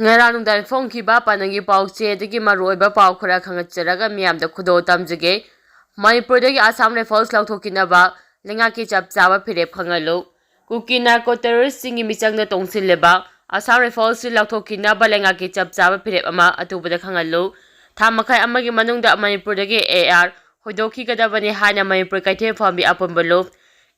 Ngarang nungdan phongkiba panangi pauche dagi maroiba pau khara khangatcharaga miyamda khudo tamjage Manipurdagi Assam Riffles lauthokinaba lengaki chap chaba phirep khangalu Kuki narco terrorist singi michangna tongsileba Assam Riffles lauthokinaba lengaki chap chaba phirep ama atubada khangalu thamakai amagi manungda Manipurdagi AR hoidoki kadabani haina Manipur kaithe fambi apumbalo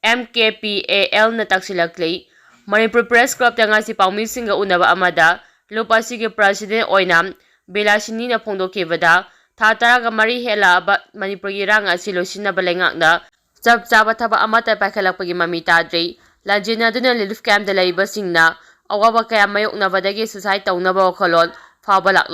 MKPAL na taksilakli Manipur Press Club tangasi paumi singa unaba amada Lupasigi President Oinam Belasini na Pongdokivada Tataraga Mari Hela ba Manipuri rang asilosina balengakna Chap chaba thaba amata pakalakpagi mamitadri Lanjina duna relief camp da laiba singna awaba kaya mayok na badagi society taunaba wakhalon fabalak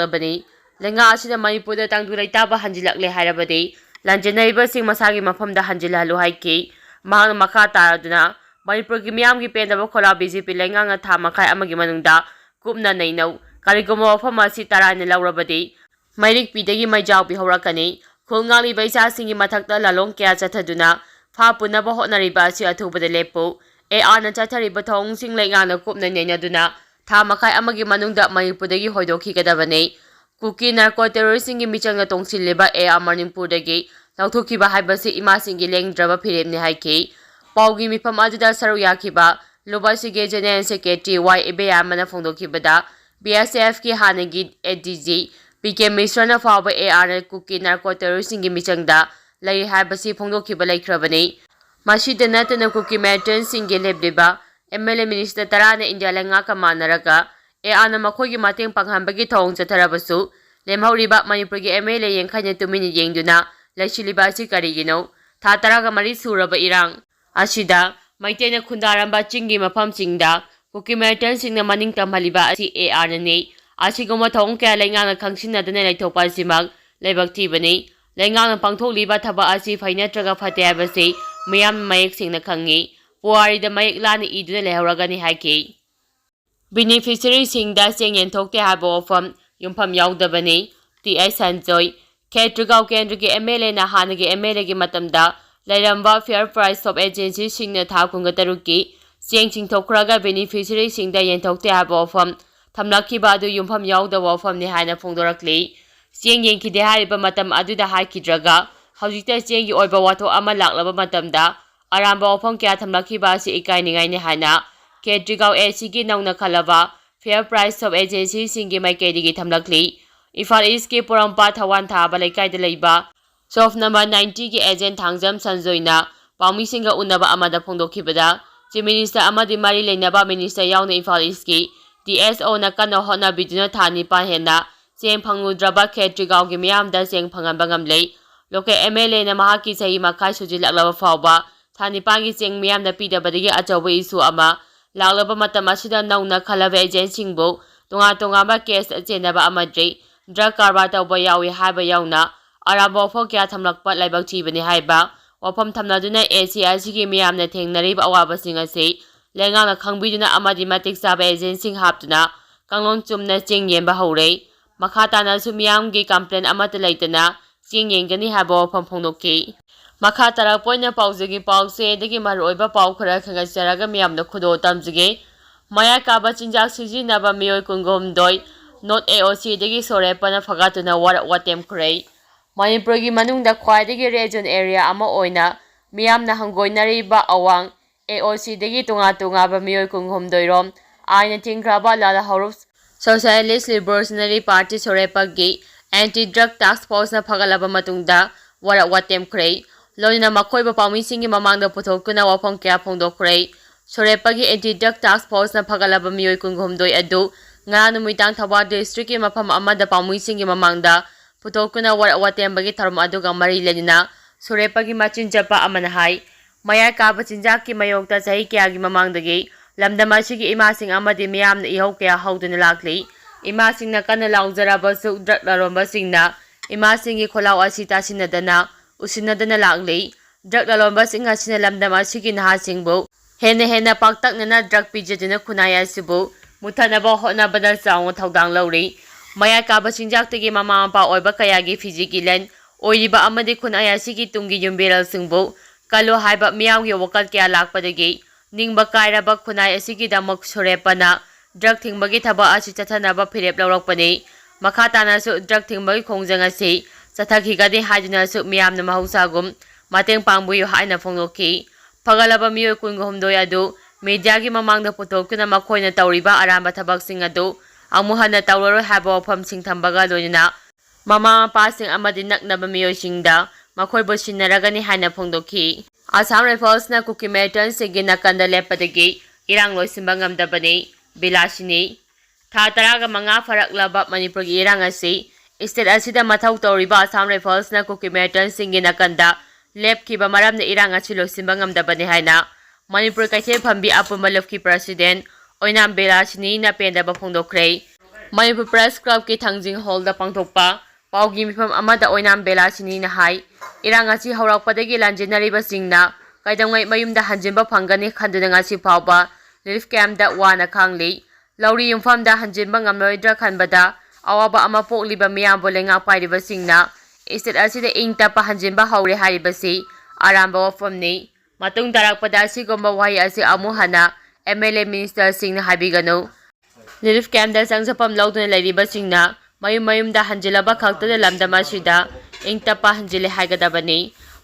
Lenga asina Manipur da tangdulay taba hanjilakle harabadi Lanjina iba sing masagi mafamda hanjilalu haiki Mahang makata duna Manipur gi miyam gi pendaba khola BJP lenga nga thamakai amagi manungda Kupna nainaw, karigamo famasi tarana laurabadi, Mairik pidagi may jaw bihorakani, Kulngali baisa singi matakta lalong kaya chataduna, Fa punaba hot na riba si atubada lepo, ana chatariba tong sing nga na kupna nainaduna, Tamakay amagi manungda Manipurdagi hoidoki kadabane, Kuki narco terrorist singi michang na tong siliba Manipurdagi, Lautukiba haibasi ima singi leng draba pirem ni haiki, Paugi mipam aduda saruyakiba, Lubasige General Secretary Y. Ebeyamana Fongdokibada, BSF ki Hanagi ADG, PK Misrana Faba AR Kuki narco terrorist singi michangda, Lay Habasi Fongdokiba Laikrabani, Mashida Natana Kuki Merton singi lebliba, MLA Minister Tarana India Langaka Manaraga, Ana Makogi Mating Panghambagi Tong Zatarabasu, Lemhauriba Manipurgi MLA Yankanya Tumini Yengduna, Lashilibasi Karigino, Tataraga Mari Suraba Irang, Ashida, Maitena Kundaramba Chingi Mapam Chingda, Kuki Merton Singna Maning Tamhaliba asi AR nani, Asigoma Tong kaya lengang kangsina dana laitopa simag, Lebak Tibani, Lengang Pangtok Liba Taba asi Fainatraga Fateabasi, Mayam Mayek Singna Kangi, Puari the Mayek Lani Iduna Lehragani Haki. Beneficiary Singda Sing and Tokte Habo from Yumpam Yaudabani, T.I. Sanjoy, Ketrugao Kendriki MLA na Hanagi MLA Matamda, Lairamba Fair Price Top Agency Singna Takunga Taruki, Sing Sing Tokraga Beneficiary Singda Yentokte Habofam, Tamlaki Badu Yumpam Yauda Wofam Nihana Fondorakli, Sing Yanki de Hariba Matam Aduda Haki Draga, Haujita Sing Oiba Wato Amalak Laba Matamda, Aramba Opam Kia Tamlaki Basi Ikaining Nihana, Kedrigao Esigi Nauna Kalava, Fair Price Top Agency Singi Maikedi Tamlakli, Ifar Iski Purampa Tawan Tabalaikai de Laiba, Soft number 90 ki agent Thangjam Sanjoina, Paumi Singa Unaba Amada Pongdokibada, Chief Minister Amadi Mari Lenaba Minister Yauna Ifal Iski, DSO na Kano Hona Biduna Thani Pahena, Seng Pangudraba Ketrigao Gimiam da Seng Pangambangamle, Loke MLA na Mahaki Sahi Makai Sujilaklaba Fauba, Thani Pangi Seng Miam da Pida Badigi Achawa Isu Ama, Laklaba Matamasida Nauna Kalava Agent Singbo, Tonga Case Ajenaba Amadre, Drug Karbata Bayawi Haba Yauna, Arabo fo kya thamlakpa laibak chibani haiba wafam thamnaduna ACIC ki miyamna thengnarib awabasing ase lengana khangbiduna amadi matik saba agency haptuna kanglong chumna ching yemba hore makhatana su miyamgi complaint amata laitana ching yengani habo wafam phongnoki makhatara poina paujagi pause dagi maroiba pau khara khangasaraga miyamna khudo tamjige maya kaba chinjak sijinaba miyoi kungomdoi not AOC dagi sorepana fagatuna watem khrei Manipurgi manungda khwaidagi region area ama oina miyamna hangoinariba awang AOC dagi tunga ba miyoi kunghomdoirom aina tingkraba lala harup Socialist Liberation Party sorepagi anti-drug task force na phagalaba matungda watem khrei loina makhoiba pamisingi mamangda puthokuna wafang kya phongdokhrei sorepagi anti-drug task force na phagalaba miyoi kunghomdoi adu nga numitang Thawa district ki mafam amada pamisingi mamangda Putokuna watembagi tharum aduga mari lenina surepagi machin japa amanahai maya kaba chinjaki mayokta sahi kyagi mamangdagi lamdamasigi imasing amadi miyamna ihau kya hauduna lakli imasingna kana laujarabasu drug lalombasinga imasingi kholau asita sinadana usinadana lakli drug lalombasinga sina lamdamasigi nahasingbu hena paktaknana drug pijadina khunaya sibu muthanaba hotnabada chaung thaudang lawri Maya kaba sinjaktagi mama pa oiba kayagi physical oiba amadi khun ayasigi tungi yumbiral singbo kalo haiba miyawgi wakal kya lakpadagi ningba kairaba khunai asigi damak sorepana drug थिंबगी थबक असी चथनबा फिरेप लौरकपनि मखा तानासु drug थिंबगी खोंजंग असी चथखिगदि हाइदुनासु मियामना महौसागुम mateang pangbuyo haina phongdoki phagalaba miyo kungohumdoi adu media gi mamangda putoktuna makhoina tawriba aramba thabaksing adu amuhana tawroro haba wafamsing thambaga loina mama mapasing amadi naknaba miyoisingda makhoi sinaragani haina phongdoki Assam Riffles na Kuki militant singgi nakanda lepadagi irang loisimba ngamdabani bilasini tha taraga manga faraklaba Manipur gi irang asi state asida mathau tawriba Assam Riffles na Kuki militant singgi nakanda lepkiba maramna irang achi loisimba ngamdabani haina Manipur kaithel phambi apumba lefki president oinam bilasini na pendaba phongdokre Manipur Press Club ki thangjing hall da pangthokpa paugi mifam amada oinam bilasini na hai irang achi haurakpadagi lanjinariba singna kaidamngai mayumda hanjinba phangani khanduna ngasi phawba relief camp da wana khangli lauri yumfam da hanjinba ngamloidra khanbada awaba ama pokliba miyam bolenga pairiba singna state asida ingtapa hanjinba haure haribasi aramba wafamni matung tarakpada asigomba wahi asi amuhana MLA minister singna habigano relief camp da sangsapam lauduna lairiba singna mayum da hanjilaba khaktada lamdama sida ingtapa hanjile haigadabani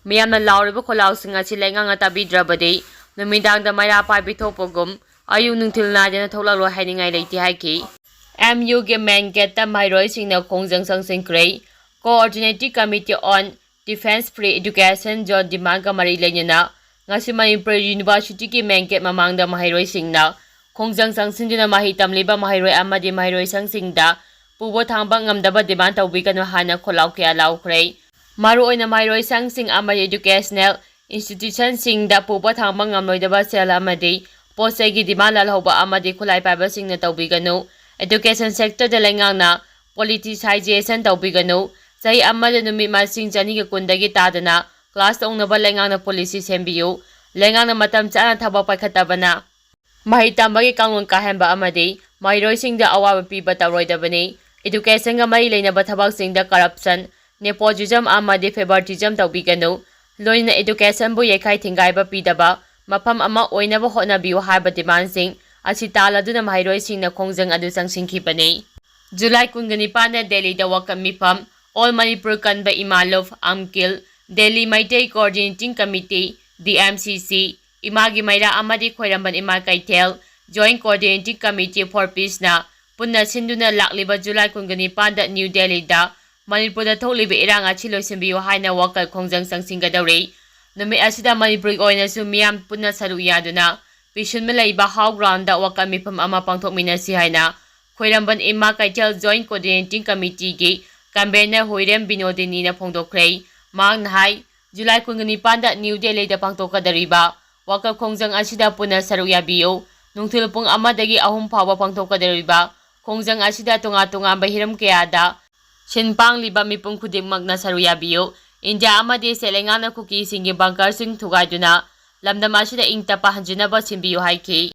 miyamna lauriba kholau singa chi lenga tabidrabadi numidang da maira paibi thopogum ayu nungthil najana tholalo hainingai leiti haiki MU ge main gate ta mairoi singna khongjang sangsingkrei Coordinating Committee on Defense Free Education John Demand ka mari lenyana ngasi Manipur University ki main gate mamangda mahairoi singna khongjang sangsingduna mahi tamliba mahairoi amadi mahairoi sangsingda pubo thangba ngamdaba demand tawbi kanu hana kholau kya laukrei maru oina mahairoi sangsing amadi educational institution singda pubo thangba ngamloidaba sel amadi posai gi demand lalhoba amadi khulai paiba singna tawbi kanu education sector da lengangna politicization tawbi kanu Sai amada numi masing jani ke kundagi tadana class ongnaba lengangna policy sembiu lengangna matam chana thabak paikhatabana mahitambagi kangun kahemba amadi mairoi singda awaba piba tawroidabani education ga mai leinaba thabak singda corruption nepotism amadi favoritism tawbiganu loina education bu yekhai thingaiba pidaba mafam ama oinaba hotnabiu haiba demand sing asi taladuna mairoi singna khongjang adu sangsingkhibani July 19 na Delhi da wakam mifam All Manipur Kanba Imalov Amkil Delhi Maitai Coordinating Committee DMCC Imagi Maira Amadi Khoiramban Ima Kaitel Joint Coordinating Committee for Peace na punna sinduna lakliba July 19 da New Delhi da Manipur da tholiba irang achi loisimbiyo haina wakal khongjang sangsinggadawre numi asida Manipur oina su miyam punna saru yaduna pisunma laiba how ground da wakal mifam ama pangthokminasi haina Khoiramban Ima Kaitel Joint Coordinating Committee gi Kambena Hoirem Binodini na phongdokre mang nahai July 19 da New Delhi da pangtokadariba wakal khongjang asida puna saruya biyo nungthil pung amadagi ahum phawa pangtokadariba khongjang asida tunga bahiram kayada sinpang liba mipung khudimmak na saruya biyo India amadi selengana Kuki singgi bunker sing thugaiduna lamdam asida ingtapa hanjinaba simbiyo haiki